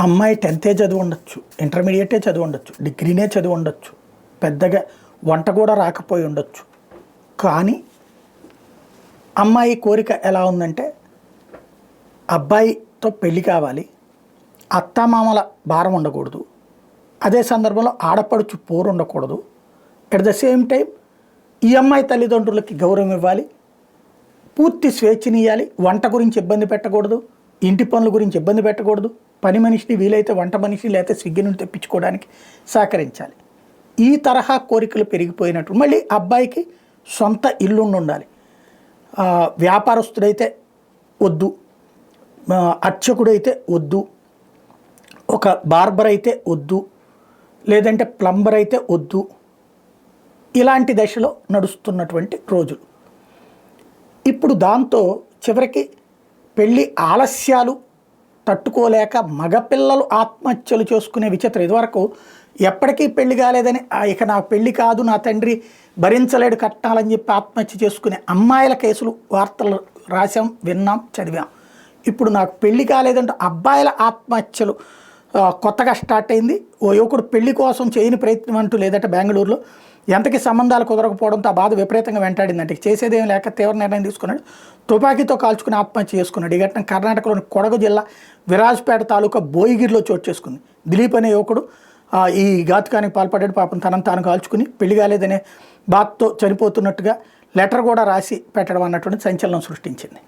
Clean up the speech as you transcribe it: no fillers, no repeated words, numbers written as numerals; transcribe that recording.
అమ్మాయి 10th చదివి ఉండొచ్చు, ఇంటర్మీడియటే చదివి ఉండొచ్చు, డిగ్రీనే చదివి ఉండొచ్చు, పెద్దగా వంట కూడా రాకపోయి ఉండొచ్చు. కానీ అమ్మాయి కోరిక ఎలా ఉందంటే అబ్బాయితో పెళ్ళి కావాలి, అత్తామామల భారం ఉండకూడదు, అదే సందర్భంలో ఆడపడుచు పోరు ఉండకూడదు, అట్ ద సేమ్ టైం ఈ అమ్మాయి తల్లిదండ్రులకి గౌరవం ఇవ్వాలి, పూర్తి స్వేచ్ఛనియాలి, వంట గురించి ఇబ్బంది పెట్టకూడదు, ఇంటి పనుల గురించి ఇబ్బంది పెట్టకూడదు, పని మనిషిని వీలైతే వంట మనిషిని లేకపోతే స్విగ్గీ నుండి తెప్పించుకోవడానికి సహకరించాలి. ఈ తరహా కోరికలు పెరిగిపోయినట్టు మళ్ళీ అబ్బాయికి సొంత ఇల్లు ఉండాలి. వ్యాపారస్తుడైతే వద్దు, అర్చకుడైతే వద్దు, ఒక బార్బర్ అయితే వద్దు, లేదంటే ప్లంబర్ అయితే వద్దు. ఇలాంటి దశలో నడుస్తున్నటువంటి రోజులు. ఇప్పుడు దాంతో చివరికి పెళ్ళి ఆలస్యాలు తట్టుకోలేక మగపిల్లలు ఆత్మహత్యలు చేసుకునే విచిత్రం. ఇదివరకు ఎప్పటికీ పెళ్లి కాలేదని ఇక నా పెళ్లి కాదు, నా తండ్రి భరించలేడు కట్టాలని చెప్పి ఆత్మహత్య చేసుకునే అమ్మాయిల కేసులు వార్తలు రాసాం, విన్నాం, చదివాం. ఇప్పుడు నాకు పెళ్లి కాలేదంటే అబ్బాయిల ఆత్మహత్యలు కొత్తగా స్టార్ట్ అయింది. ఓ యువకుడు పెళ్లి కోసం చేయని ప్రయత్నం అంటూ లేదంటే బెంగళూరులో ఎంతకి సంబంధాలు కుదరకపోవడంతో ఆ బాధ విపరీతంగా వెంటాడిందంటే చేసేదేం లేక తీవ్ర నిర్ణయం తీసుకున్నాడు, తుపాకీతో కాల్చుకుని ఆత్మహత్య చేసుకున్నాడు. ఈ ఘటన కర్ణాటకలోని కొడగు జిల్లా విరాజ్పేట తాలూకా బోయిగిరిలో చోటు చేసుకుంది. దిలీప్ అనే యువకుడు ఈ ఘాతుకానికి పాల్పడ్డాడు. పాపం తనను తాను కాల్చుకుని పెళ్లి కాలేదనే బాధతో చనిపోతున్నట్టుగా లెటర్ కూడా రాసి పెట్టడం అన్నటువంటి సంచలనం సృష్టించింది.